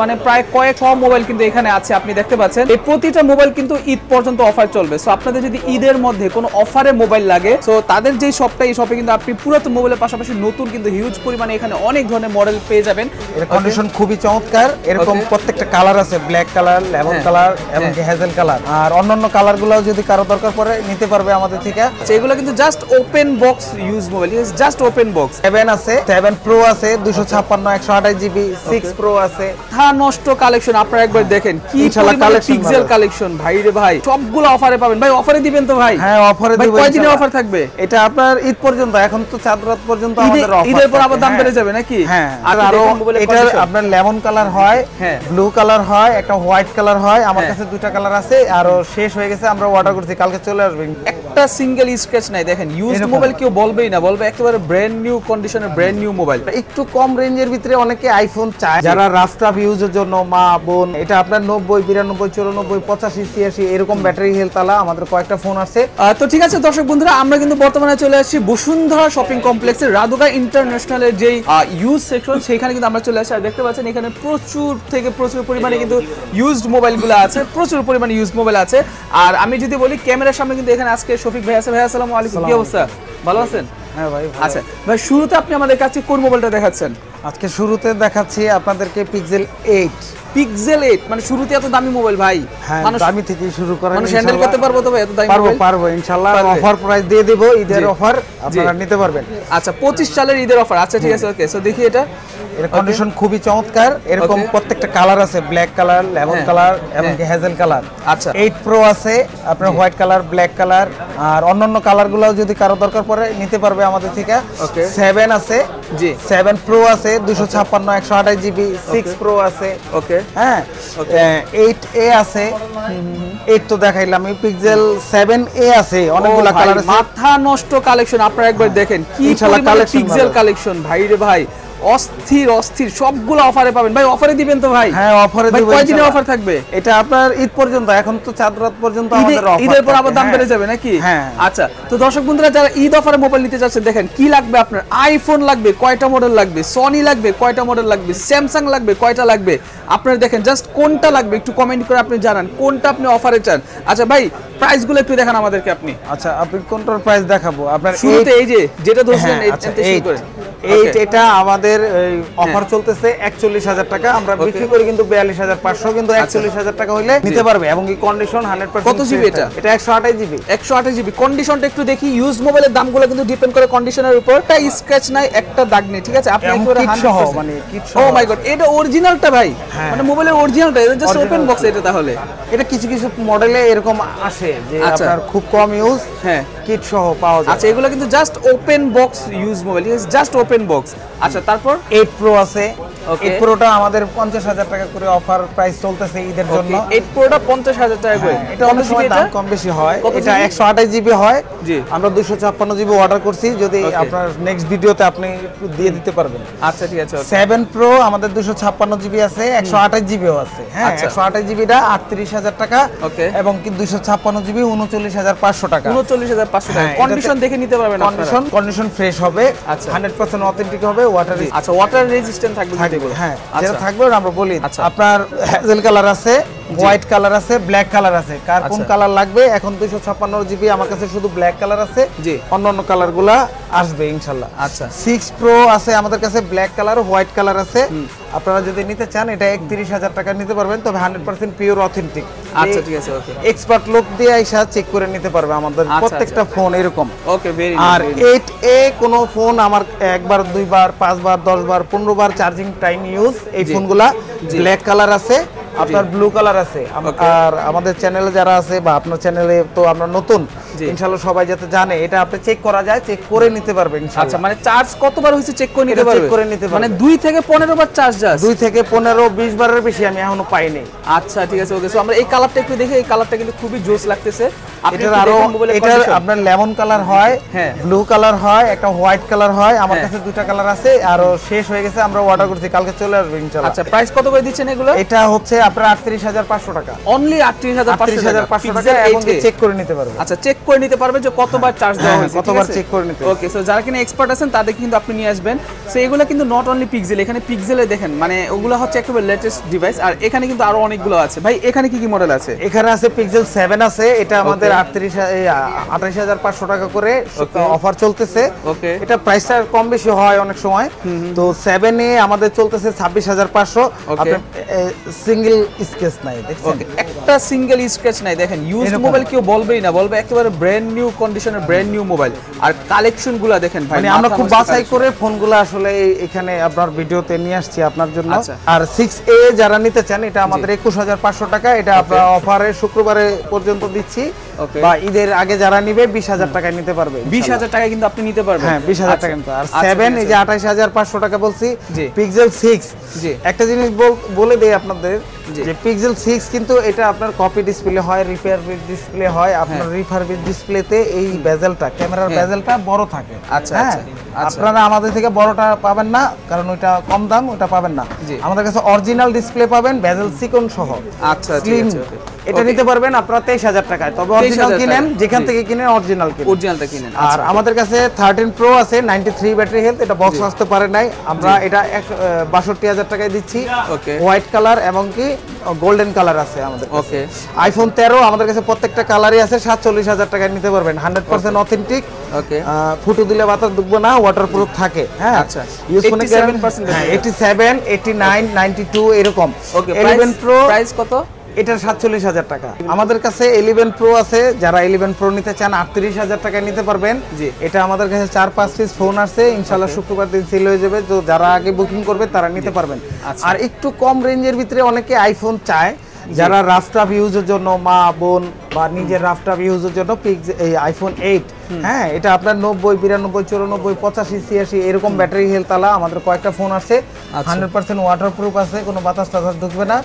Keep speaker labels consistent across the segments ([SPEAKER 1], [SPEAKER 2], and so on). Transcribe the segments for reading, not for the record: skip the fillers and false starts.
[SPEAKER 1] মানে প্রায় কয়েক মোবাইল কিন্তু এখানে আছে, আপনি দেখতে পাচ্ছেন এই প্রতিটা মোবাইল কিন্তু ঈদ পর্যন্ত অফার চলবে। সো আপনাদের যদি ঈদের মধ্যে কোনো অফারে মোবাইল লাগে, সো তাদের যে শপটা, এই শপে কিন্তু আপনি পুরাতন মোবাইলের পাশাপাশি নতুন কিন্তু হিউজ পরিমাণে এখানে অনেক ধরনের মডেল পেয়ে যাবেন।
[SPEAKER 2] এর কন্ডিশন খুবই চমৎকার। এরকম প্রত্যেকটা কালার আছে, ব্ল্যাক কালার, লেমন কালার এবং হ্যাজেল কালার, আর অন্যান্য কালারগুলো যদি কারো দরকার পড়ে নিতে পারবে আমাদের থেকে।
[SPEAKER 1] এগুলো কিন্তু just open box use mobile, just open box.
[SPEAKER 2] 7 আছে, 7 প্রো আছে, 256 128 জিবি, 6 প্রো আছে।
[SPEAKER 1] নষ্ট কালেকশন আপনারা একবার দেখেন, কি পিক্সেল কালেকশন ভাই রে ভাই, সবগুলো অফারে পাবেন ভাই। অফারে দিবেন তো ভাই?
[SPEAKER 2] হ্যাঁ অফারে দিব।
[SPEAKER 1] কয় দিনের অফার থাকবে
[SPEAKER 2] এটা? আপনার ঈদ পর্যন্ত, এখন তো চাঁদ রাত পর্যন্ত আমাদের অফার।
[SPEAKER 1] ঈদের পর আবার দাম বেড়ে যাবে নাকি?
[SPEAKER 2] হ্যাঁ, আর আরো এটা আপনার লেমন কালার হয়, ব্লু কালার হয়, একটা হোয়াইট কালার হয়। আমার কাছে দুইটা কালার আছে, আর শেষ হয়ে গেছে, আমরা অর্ডার করছি, কালকে চলে আসবে।
[SPEAKER 1] একটা সিঙ্গেল স্ক্র্যাচ নাই। দেখেন ইউজড মোবাইল কেউ বলবেই না, বলবে একেবারে ব্র্যান্ড নিউ কন্ডিশনের ব্র্যান্ড নিউ মোবাইল।
[SPEAKER 2] একটু কম রেঞ্জের ভিতরে অনেকে আইফোন চায়, যারা রাফটাফ ইউজের জন্য, মা বোন। এটা আপনার 90 92 94 85 86 এরকম ব্যাটারি হেলথ আলা আমাদের কয়েকটা ফোন আছে।
[SPEAKER 1] তো ঠিক আছে দর্শক বন্ধুরা, আমরা কিন্তু বর্তমানে চলে আসছি বসুন্ধরা শপিং কমপ্লেক্সের রাদুগা ইন্টারন্যাশনালের যে ইউজ সেকশন, সেখানে কিন্তু আমরা চলে আসছি। আর দেখতে পাচ্ছেন এখানে প্রচুর থেকে প্রচুর পরিমাণে কিন্তু ইউজড মোবাইলগুলো আছে, প্রচুর পরিমাণে ইউজড মোবাইল আছে। আর আমি যদি বলি ক্যামেরার সামনে কিন্তু এখানে আজকে শফিক ভাই আছে। ভাই আসসালামু আলাইকুম, কি অবস্থা? ভালো আছেন?
[SPEAKER 2] হ্যাঁ ভাই।
[SPEAKER 1] আচ্ছা ভাই, শুরুতে আপনি আমাদের কাছে কোন মোবাইলটা দেখাচ্ছেন?
[SPEAKER 2] আজকে শুরুতে দেখাচ্ছি আপনাদেরকে পিক্সেল 8।
[SPEAKER 1] পিক্সেল 8 মানে শুরুতে এত দামি মোবাইল ভাই?
[SPEAKER 2] মানুষ দামি থেকে শুরু করেন,
[SPEAKER 1] মানুষ হ্যান্ডেল করতে পারবো তো ভাই এত দামি মোবাইল?
[SPEAKER 2] পারবো ইনশাআল্লাহ। অফার প্রাইস দিয়ে দেব, ঈদের অফার, আপনারা নিতে পারবেন।
[SPEAKER 1] আচ্ছা 25 সালের ঈদের অফার। আচ্ছা ঠিক আছে, ওকে। সো দেখি এটা।
[SPEAKER 2] এর কন্ডিশন খুবই চমৎকার। এরকম প্রত্যেকটা কালার আছে, ব্ল্যাক কালার, লেমন কালার এবং হ্যাজেল কালার।
[SPEAKER 1] আচ্ছা
[SPEAKER 2] 8 প্রো আছে, আপনার হোয়াইট কালার, ব্ল্যাক কালার, আর অন্যান্য কালারগুলো যদি কারো দরকার পড়ে নিতে পারবে আমাদের থেকে। 7 আছে,
[SPEAKER 1] জি
[SPEAKER 2] 7 প্রো আছে, 256 128 জিবি, 6 প্রো আছে।
[SPEAKER 1] ওকে
[SPEAKER 2] হ্যাঁ 8A আছে। 8 তো দেখাইলাম। পিক্সেল 7A আছে, অনেকগুলো কালার আছে।
[SPEAKER 1] মাথা নষ্ট কালেকশন আপনারা একবার দেখেন, কি পিক্সেল কালেকশন ভাই রে ভাই, অস্থির অস্থির, সবগুলো অফারে পাবেন ভাই। অফারে দিবেন তো ভাই?
[SPEAKER 2] হ্যাঁ অফারে দিব।
[SPEAKER 1] কয় দিনের অফার থাকবে
[SPEAKER 2] এটা? আপনার ঈদ পর্যন্ত, এখন তো চাঁদ রাত পর্যন্ত আমাদের অফার।
[SPEAKER 1] ঈদের পর আবার দাম বেড়ে যাবে নাকি?
[SPEAKER 2] হ্যাঁ।
[SPEAKER 1] আচ্ছা তো দর্শক বন্ধুরা, যারা ঈদ অফারে মোবাইল নিতে চাচ্ছেন, দেখেন কি লাগবে আপনার। আইফোন লাগবে কয়টা মডেল লাগবে, সনি লাগবে কয়টা মডেল লাগবে, স্যামসাং লাগবে কয়টা লাগবে, আপনারা দেখেন জাস্ট কোনটা লাগবে একটু কমেন্ট করে আপনি জানান, কোনটা আপনি অফারে চান। আচ্ছা ভাই প্রাইসগুলো একটু দেখান আমাদেরকে আপনি।
[SPEAKER 2] আচ্ছা আপনি কোনটার প্রাইস দেখাবো? আপনার
[SPEAKER 1] শুরুতে এই যেটা ধরছেন এই করে
[SPEAKER 2] 8, এটা আমাদের অফার চলতেছে 41,000 টাকা। আমরা বিক্রি করি কিন্তু 42,500, কিন্তু 41,000 টাকা হইলে নিতে পারবে। এবং এই কন্ডিশন 100%।
[SPEAKER 1] কত জিবি এটা?
[SPEAKER 2] এটা 128 জিবি।
[SPEAKER 1] 128 জিবি। কন্ডিশনটা একটু দেখি। ইউজ মোবাইলের দামগুলো কিন্তু ডিপেন্ড করে কন্ডিশনের উপর। একটা স্ক্র্যাচ নাই, একটা দাগ নেই, ঠিক আছে? আপনি একবারে 100%
[SPEAKER 2] মানে কিট সহ।
[SPEAKER 1] ও মাই গড, এটা অরিজিনালটা ভাই? মানে মোবাইলের অরিজিনালটা, এটা জাস্ট ওপেন বক্স এটা? তাহলে
[SPEAKER 2] এটা কিছু কিছু মডেলে এরকম আসে যে আপনার খুব কম ইউজ, কিট সহ পাওয়া যায়।
[SPEAKER 1] আচ্ছা এগুলো কিন্তু just open box use mobile, just open box. আচ্ছা তারপর
[SPEAKER 2] 8 প্রো আছে। 8 প্রোটা আমাদের 50,000 টাকা করে অফার প্রাইস চলতেছে ঈদের জন্য।
[SPEAKER 1] 8 প্রোটা 50,000 টাকা করে।
[SPEAKER 2] এটা অনেক সময় দাম কম বেশি হয়। এটা 128 জিবি হয়, আমরা 256 জিবি অর্ডার করছি। যদি আপনার নেক্সট ভিডিওতে আপনি দিয়ে দিতে পারবেন।
[SPEAKER 1] আচ্ছা ঠিক আছে।
[SPEAKER 2] 7 প্রো আমাদের 256 জিবি আছে, 128 জিবিও আছে। হ্যাঁ 128 জিবিটা 38,000 টাকা, এবং কি 256 জিবি 39,500 টাকা।
[SPEAKER 1] 39,500 টাকা। কন্ডিশন দেখে নিতে পারবেন আপনারা।
[SPEAKER 2] কন্ডিশন ফ্রেশ হবে, 100% অথেন্টিক হবে, ওয়াটার
[SPEAKER 1] আচ্ছা ওয়াটার রেজিস্ট্যান্ট থাকবে।
[SPEAKER 2] হ্যাঁ যেটা থাকবে আমরা বলি। আপনার হ্যাজেল কালার আছে, হোয়াইট কালার আছে, ব্ল্যাক কালার আছে। কার কোন কালার লাগবে? এখন 256 জিবি আমার কাছে শুধু ব্ল্যাক কালার আছে, অন্যান্য কালারগুলা আসবে ইনশাআল্লাহ।
[SPEAKER 1] আচ্ছা
[SPEAKER 2] 6 প্রো আছে আমাদের কাছে, ব্ল্যাক কালার, হোয়াইট কালার আছে। আপনারা যদি নিতে চান এটা 31,000 টাকা নিতে পারবেন, তবে 100% পিওর অথেন্টিক।
[SPEAKER 1] আচ্ছা ঠিক আছে, ওকে।
[SPEAKER 2] এক্সপার্ট লোক দিয়ে আইসা চেক করে নিতে পারবে আমাদের প্রত্যেকটা ফোন এরকম।
[SPEAKER 1] Okay very.
[SPEAKER 2] আর 8A কোন ফোন আমার একবার, দুইবার, 5 বার, 10 বার, 15 বার চার্জিং টাইম ইউজ। এই ফোনগুলা ব্ল্যাক কালার আছে, আপনার ব্লু কালার আছে। আর আমাদের চ্যানেলে যারা আছে, বা আপনার চ্যানেলে তো আমরা নতুন, ইনশাআল্লাহ সবাই যাতে জানে, এটা আপনি চেক করা যায়, চেক করে নিতে পারবেন ইনশাআল্লাহ।
[SPEAKER 1] আচ্ছা মানে চার্জ কতবার হইছে চেক করে নিতে পারবে?
[SPEAKER 2] চেক করে নিতে পারবে।
[SPEAKER 1] মানে 2 থেকে 15 বার চার্জ যায়?
[SPEAKER 2] 2 থেকে 15 20 বারের বেশি আমি এখনো পাইনি।
[SPEAKER 1] আচ্ছা ঠিক আছে, ওকে। সো আমরা এই কালারটা একটু দেখি। এই কালারটা কিন্তু খুবই জোস লাগতেছে।
[SPEAKER 2] এটার আরো, এটার আপনার লেমন কালার হয়, ব্লু কালার হয়, একটা হোয়াইট কালার হয়। আমার কাছে দুইটা কালার আছে, আর শেষ হয়ে গেছে, আমরা অর্ডার করছি, কালকে চলে আসবে ইনশাআল্লাহ।
[SPEAKER 1] আচ্ছা প্রাইস কত করে দিচ্ছেন এগুলো?
[SPEAKER 2] এটা হচ্ছে আপনার 38500 টাকা,
[SPEAKER 1] অনলি 38500 টাকা
[SPEAKER 2] এবং চেক করে নিতে পারবেন।
[SPEAKER 1] আচ্ছা, চেক করে নিতে পারবে যে কতবার চার্জ দেওয়া হয়েছে,
[SPEAKER 2] কতবার চেক করে নিতে।
[SPEAKER 1] ওকে, সো যারা কিনা এক্সপার্ট আছেন তাদের কিন্তু আপনি নিয়ে আসবেন। সো এগুলো কিন্তু নট অনলি পিক্সেল, এখানে পিক্সেলে দেখেন মানে ওগুলো হচ্ছে একেবারে লেটেস্ট ডিভাইস। আর এখানে কিন্তু আরো অনেকগুলো আছে ভাই। এখানে কি কি মডেল আছে?
[SPEAKER 2] এখানে আছে পিক্সেল 7 আছে, এটা আমাদের 28500 টাকা করে অফার চলতেছে।
[SPEAKER 1] ওকে,
[SPEAKER 2] এটা প্রাইসটা কম বেশি হয় অনেক সময়। তো 7 এ আমাদের চলতেছে 26500। আপনার সিঙ্গেল স্কেচ নাই, দেখছেন?
[SPEAKER 1] ওকে, একটা সিঙ্গেল স্ক্র্যাচ নাই। দেখেন ইউজড মোবাইল কেউ বলবেই না, বলবে একেবারে ব্র্যান্ড নিউ কন্ডিশনের ব্র্যান্ড নিউ মোবাইল। আর কালেকশনগুলো দেখেন ভাই,
[SPEAKER 2] মানে আমরা খুব বাছাই করে ফোনগুলো আসলে এখানে আপনার ভিডিওতে নিয়ে আসছি আপনার জন্য। আর 6A যারা নিতে চান, এটা আমাদের 21500 টাকা। এটা আমরা অফারে শুক্রবারে পর্যন্ত দিচ্ছি, বা ঈদের আগে যারা নিবে 20000 টাকায় নিতে পারবে।
[SPEAKER 1] 20000 টাকায় কিন্তু আপনি নিতে পারবেন।
[SPEAKER 2] হ্যাঁ, 20000 টাকা নিতে। আর 7 এই যে 28500 টাকা বলছি, পিক্সেল 6। একটা জিনিস বলে দেই আপনাদের যে পিক্সেল 6 কিন্তু এটা আপনার কপি ডিসপ্লে হয়, রিফারবিশ ডিসপ্লে হয়। আপনার রিফারবিশ ডিসপ্লেতে এই বেজেলটা, ক্যামেরার বেজেলটা বড় থাকে।
[SPEAKER 1] আচ্ছা,
[SPEAKER 2] আপনারা আমাদের থেকে বড়টা পাবেন না, কারণ ওইটা কম দাম, ওটা পাবেন না। আমাদের কাছে অরিজিনাল ডিসপ্লে পাবেন, বেজেল সিকন সহ।
[SPEAKER 1] আচ্ছা,
[SPEAKER 2] ঠিক আছে, এটা নিতে পারবেন আপনারা 23000 টাকায়। তবে অরিজিনাল কিনেন, যেখান থেকে কিনেন অরিজিনাল কিনেন,
[SPEAKER 1] অরিজিনালটা কিনেন।
[SPEAKER 2] আর আমাদের কাছে 13 প্রো আছে, 93 ব্যাটারি হেলথ। এটা বক্স আসতে পারে নাই, আমরা এটা 62000 টাকায় দিচ্ছি। হোয়াইট কালার এবং কি গোল্ডেন কালার আছে আমাদের।
[SPEAKER 1] ওকে,
[SPEAKER 2] আইফোন 13 আমাদের কাছে প্রত্যেকটা কালারই আছে, 47000 টাকায় নিতে পারবেন। 100% অথেন্টিক।
[SPEAKER 1] ওকে,
[SPEAKER 2] ফুটো দিলে বাতাস ঢুকবে না, ওয়াটারপ্রুফ থাকে। হ্যাঁ,
[SPEAKER 1] আচ্ছা,
[SPEAKER 2] 87%, 87, 89, 92 এরকম।
[SPEAKER 1] ওকে,
[SPEAKER 2] 11 প্রো
[SPEAKER 1] প্রাইস কত?
[SPEAKER 2] এটা 47000 টাকা। আমাদের কাছে 11 প্রো আছে, যারা 11 প্রো নিতে চান 38000 টাকায় নিতে পারবেন। এটা আমাদের কাছে 4-5 পিস ফোন আছে, ইনশাআল্লাহ শুক্রবার দিন সেল হয়ে যাবে। তো যারা আগে বুকিং করবে তারা নিতে পারবেন। আর একটু কম রেঞ্জের ভিতরে অনেকে আইফোন চায়, যারা রাফটাফ ইউজের জন্য, মা বোন বা নিজের রাফটাফ ইউজের জন্য এই আইফোন 8। হ্যাঁ, এটা আপনার 90, 92, 94, 85, 86 এরকম ব্যাটারি হেলথ আলা আমাদের কয়েকটা ফোন আছে। 100% ওয়াটারপ্রুফ আছে, কোনো বাতাস টাতাস ঢুকবে না।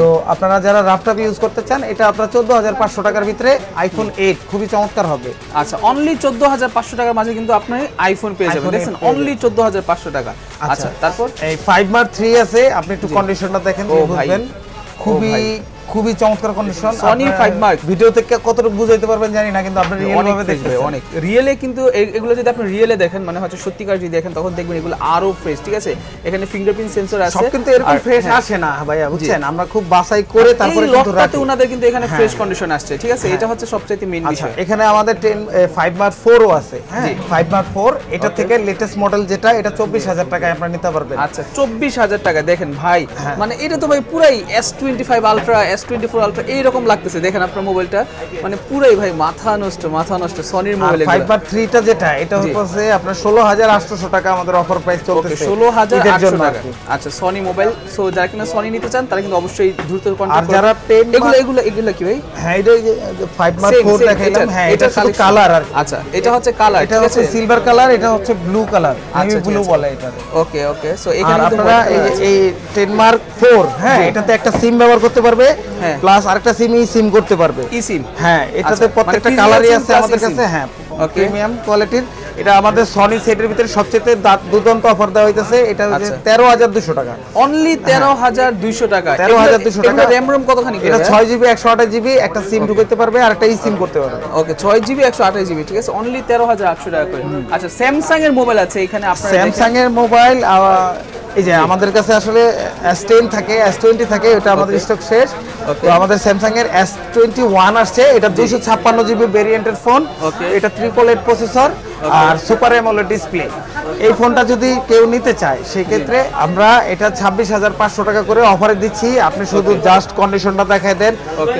[SPEAKER 2] তো আপনারা যারা রাফটাফ ইউজ করতে চান, এটা আপনার 14500 টাকার ভিতরে আইফোন 8 খুবই চমৎকার হবে।
[SPEAKER 1] আচ্ছা, অনলি 14500 টাকার মাঝে কিন্তু আপনি আইফোন পেয়ে যাবেন। দেখেন, অনলি 14500 টাকা। আচ্ছা, তারপর
[SPEAKER 2] এই 5 Mark 3 আছে, আপনি একটু কন্ডিশনটা দেখেন, বুঝবেন। খুবই চমৎকার কন্ডিশন।
[SPEAKER 1] সনি 5 মার্ক
[SPEAKER 2] ভিডিও থেকে কতটুকু বুঝাইতে পারবেন জানি না, কিন্তু আপনি রিয়েল ভাবে দেখবেন
[SPEAKER 1] অনেক রিয়েলে। কিন্তু এগুলো যদি আপনি রিয়েলে দেখেন, মানে হচ্ছে সত্যিকার যদি দেখেন, তখন দেখবেন এগুলো আরো ফ্রেশ। ঠিক আছে, এখানে ফিঙ্গারপ্রিন্ট সেন্সর আছে,
[SPEAKER 2] সব কিন্তু এরকম ফ্রেশ আসে না ভাইয়া, বুঝছেন? আমরা খুব বাছাই করে তারপরে কিন্তু রাখি।
[SPEAKER 1] ওনাদের কিন্তু এখানে ফ্রেশ কন্ডিশন আসছে। ঠিক আছে, এটা হচ্ছে সবচেয়ে মেইন বিষয়।
[SPEAKER 2] এখানে আমাদের 5 Mark 4 ও আছে। হ্যাঁ, 5 Mark 4 এটা থেকে লেটেস্ট মডেল যেটা, এটা 24000 টাকায় আপনারা নিতে পারবেন।
[SPEAKER 1] আচ্ছা, 24000 টাকা। দেখেন ভাই, মানে এটা তো ভাই পুরাই S25 আলট্রা, S24 আলট্রা এইরকম লাগতেছে। দেখেন আপনার মোবাইলটা, মানে পুরাই ভাই মাথা নষ্ট সনির মোবাইল।
[SPEAKER 2] 5 Mark 3 টা যেটা, এটা হচ্ছে আপনার 16800 টাকা আমাদের অফার প্রাইস চলতেছে।
[SPEAKER 1] 16800 টাকা। আচ্ছা, সনি মোবাইল। সো যারা কিনা সনি নিতে চান তারা কিন্তু অবশ্যই দ্রুত কন্টাক্ট করুন।
[SPEAKER 2] আর যারা
[SPEAKER 1] এগুলো কি ভাই?
[SPEAKER 2] হ্যাঁ, এটা 5 Mark 4 দেখাইলাম। হ্যাঁ, এটা শুধু কালার। আর
[SPEAKER 1] আচ্ছা, এটা হচ্ছে কালার,
[SPEAKER 2] এটা হচ্ছে সিলভার কালার, এটা হচ্ছে ব্লু কালার, নেভি ব্লু বলে এটা।
[SPEAKER 1] ওকে, সো এখানে
[SPEAKER 2] আপনারা এই 10 Mark 4, হ্যাঁ, এটাতে একটা সিম ব্যবহার করতে পারবে, প্লাস আরেকটা সিম করতে পারবে।
[SPEAKER 1] সিম,
[SPEAKER 2] হ্যাঁ, এটাতে প্রত্যেকটা কালারই আছে আমাদের কাছে। হ্যাঁ, প্রিমিয়াম কোয়ালিটির। এটা আমাদের সনি সেটের ভিতরে সবচেয়ে দুর্দান্ত অফার দেওয়া হইতেছে। এটা হচ্ছে 13200 টাকা।
[SPEAKER 1] অনলি 13200 টাকা।
[SPEAKER 2] 13200 টাকা।
[SPEAKER 1] RAM ROM কতখানি?
[SPEAKER 2] এটা 6GB 128GB, একটা সিম ঢুকাইতে পারবে আর একটা সিম করতে পারবে।
[SPEAKER 1] ওকে, 6GB 128GB, ঠিক আছে, অনলি 13800 টাকা করে। আচ্ছা, স্যামসাং এর মোবাইল আছে এখানে আপনারা।
[SPEAKER 2] স্যামসাং এর মোবাইল এই যে আমাদের কাছে আসলে S10 থাকে, S20 থাকে, এটা আমাদের স্টক শেষ। তো আমাদের স্যামসাং এর S21 আসছে, এটা 256GB ভেরিয়েন্টের ফোন। এটা 888 প্রসেসর আর সুপার অ্যামোলেড ডিসপ্লে। এই ফোনটা যদি কেউ নিতে চায়, সেক্ষেত্রে আমরা এটা 26500 টাকা করে অফারে দিচ্ছি। আপনি শুধু জাস্ট কন্ডিশনটা দেখাই দেন।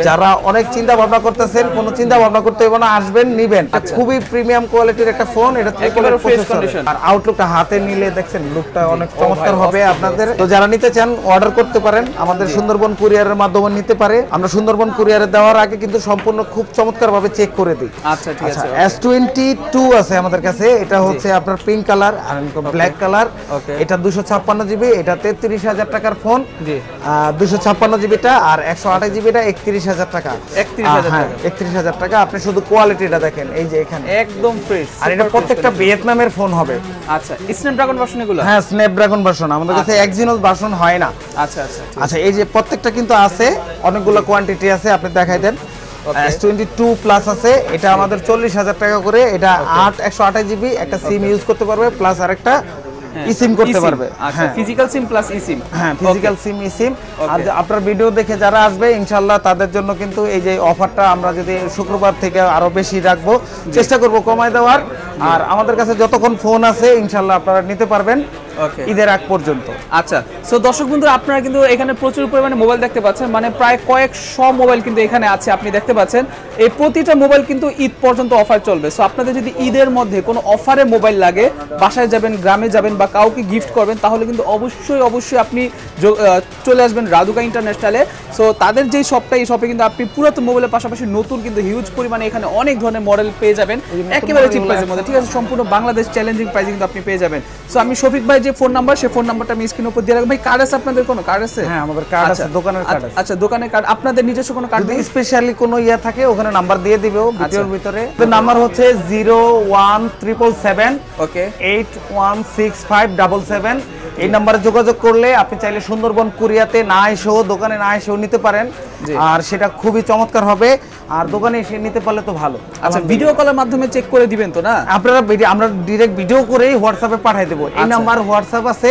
[SPEAKER 2] যারা অনেক চিন্তা ভাবনা করতেছেন, কোনো চিন্তা ভাবনা করতে হবে না, আসবেন নিবেন। খুবই প্রিমিয়াম কোয়ালিটির একটা ফোন, এটা
[SPEAKER 1] একেবারে ফ্রেশ কন্ডিশন।
[SPEAKER 2] আর আউটলুকটা হাতে নিলে দেখছেন লুকটা অনেক চমৎকার হবে আপনাদের। তো যারা নিতে চান অর্ডার করতে পারেন, আমাদের সুন্দরবন কুরিয়ারের মাধ্যমে নিতে পারে। আমরা সুন্দরবন কুরিয়ারে দেওয়ার আগে কিন্তু সম্পূর্ণ খুব চমৎকার ভাবে চেক করে দিই।
[SPEAKER 1] আচ্ছা, ঠিক আছে।
[SPEAKER 2] S22 আছে আমাদের কাছে। এটা হচ্ছে আপনার পিঙ্ক কালার আর ব্ল্যাক কালার। এটা 256 জিবি, এটা 33,000 টাকার ফোন। 256 জিবিটা আর 128 জিবিটা 31,000 টাকা। 31,000 টাকা। আপনি শুধু কোয়ালিটিটা দেখেন, এই যে এখানে
[SPEAKER 1] একদম ফ্রেশ।
[SPEAKER 2] আর এটা প্রত্যেকটা ভিয়েতনামের ফোন হবে।
[SPEAKER 1] আচ্ছা, স্ন্যাপড্রাগন ভার্সন এগুলো?
[SPEAKER 2] হ্যাঁ, স্ন্যাপড্রাগন ভার্সন। আমাদের কাছে এক্সিনোস ভার্সন হয় না।
[SPEAKER 1] আচ্ছা আচ্ছা
[SPEAKER 2] আচ্ছা, এই যে প্রত্যেকটা কিন্তু আছে, অনেকগুলো কোয়ান্টিটি আছে, আপনি দেখাই দেন। S22 প্লাস আছে, এটা আমাদের 40,000 টাকা করে। এটা 128 জিবি, একটা সিম ইউজ করতে পারবে প্লাস আরেকটা ইসিম করতে পারবে।
[SPEAKER 1] আচ্ছা, ফিজিক্যাল সিম প্লাস ইসিম।
[SPEAKER 2] হ্যাঁ, ফিজিক্যাল সিম ইসিম। আর আপনার ভিডিও দেখে যারা আসবে ইনশাআল্লাহ তাদের জন্য কিন্তু এই যে অফারটা আমরা যদি শুক্রবার থেকে আরো বেশি রাখবো, চেষ্টা করব কমায় দেওয়ার। আর আমাদের কাছে যতক্ষণ ফোন আছে ইনশাআল্লাহ আপনারা নিতে পারবেন ঈদের আগ পর্যন্ত।
[SPEAKER 1] আচ্ছা, সো দর্শক বন্ধু, আপনারা কিন্তু এখানে প্রচুর পরিমাণে মোবাইল দেখতে পাচ্ছেন, মানে প্রায় কয়েকশো মোবাইল কিন্তু এখানে আছে, আপনি দেখতে পাচ্ছেন। এই প্রতিটা মোবাইল কিন্তু ঈদ পর্যন্ত অফার চলবে। সো আপনাদের যদি ঈদের মধ্যে কোনো অফারে মোবাইল লাগে, বাসায় যাবেন, গ্রামে যাবেন বা কাউকে গিফট করবেন, তাহলে কিন্তু অবশ্যই আপনি চলে আসবেন রাদুকা ইন্টারন্যাশনালে। সো তাদের যেই শপটা, এই শপে কিন্তু আপনি পুরাতন মোবাইলের পাশাপাশি নতুন কিন্তু হিউজ পরিমাণে এখানে অনেক ধরনের মডেল পেয়ে যাবেন একেবারে চিপ প্রাইসের মধ্যে, ঠিক আছে? সম্পূর্ণ বাংলাদেশ চ্যালেঞ্জিং প্রাইসে কিন্তু আপনি পেয়ে যাবেন। সো আমি শফিক ভাই যে ফোন নাম্বার, সেই ফোন নাম্বারটা আমি স্ক্রিনের উপর দিয়ে রাখবো। ভাই, কার্ড আছে আপনাদের? কোনো কার্ড আছে?
[SPEAKER 2] হ্যাঁ, আমাদের কার্ড আছে, দোকানের কার্ড আছে।
[SPEAKER 1] আচ্ছা, দোকানের কার্ড। আপনাদের নিজস্ব কোনো কার্ড?
[SPEAKER 2] যদি স্পেশালি কোনো ইয়া থাকে ওখানে নাম্বার দিয়ে দিবেও ভিডিওর ভিতরে। নাম্বার হচ্ছে 01777 816577। এই নাম্বারে যোগাযোগ করলে আপনি চাইলে সুন্দরবন কুরিয়াতে না এসেও, দোকানে না এসেও নিতে পারেন। আর সেটা খুবই চমৎকার হবে। আর দোকানে এসে নিতে পারলে তো ভালো।
[SPEAKER 1] আচ্ছা, ভিডিও কলের মাধ্যমে চেক করে দিবেন তো না
[SPEAKER 2] আপনারা? আমরা ডাইরেক্ট ভিডিও করেই হোয়াটসঅ্যাপে পাঠিয়ে দেব। এই নাম্বার হোয়াটসঅ্যাপ আছে।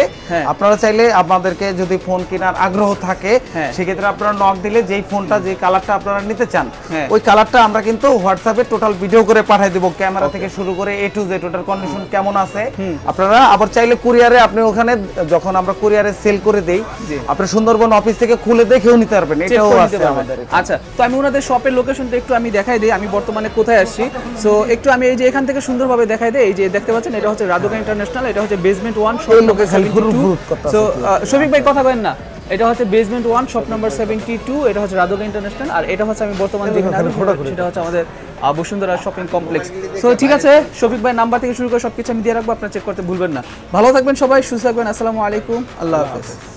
[SPEAKER 2] আপনারা চাইলে আপনাদেরকে যদি ফোন কেনার আগ্রহ থাকে, সেক্ষেত্রে আপনারা নক দিলে যেই ফোনটা, যে কালারটা আপনারা নিতে চান, ওই কালারটা আমরা কিন্তু হোয়াটসঅ্যাপে টোটাল ভিডিও করে পাঠিয়ে দেব, ক্যামেরা থেকে শুরু করে A to Z, ওটার কন্ডিশন কেমন আছে। আপনারা আবার চাইলে কুরিয়ারে, আপনি ওখানে যখন আমরা কুরিয়ারে সেল করে দেই, আপনি সুন্দরবন অফিস থেকে খুলে দেখেও নিতে পারবেন। এটাও আছে আমাদের।
[SPEAKER 1] আচ্ছা, তো আমি ওনাদের শপের লোকেশনটা একটু আমি দেখাই দিই, আমি বর্তমানে কোথায় আসছি। সো একটু আমি এই যে এখান থেকে সুন্দরভাবে দেখাই দিই। এই যে দেখতে পাচ্ছেন, এটা হচ্ছে রাদুকা ইন্টারন্যাশনাল, এটা হচ্ছে basement 1 shop number 72। So Shafiq ভাই কথা বলেন না, এটা হচ্ছে বেসমেন্ট 1 শপ নম্বর 72, এটা হচ্ছে রাদুকা ইন্টারন্যাশনাল। আর এটা হচ্ছে আমি বর্তমানে যেখানে আছি, সেটা হচ্ছে আমাদের বসুন্ধরা শপিং কমপ্লেক্স। সো ঠিক আছে, শফিক ভাই নাম্বার থেকে শুরু করে সবকিছু আমি দিয়ে রাখবো, আপনারা চেক করতে ভুলবেন না। ভালো থাকবেন সবাই, সুস্থ থাকবেন। আসসালামু আলাইকুম, আল্লাহ হাফেজ।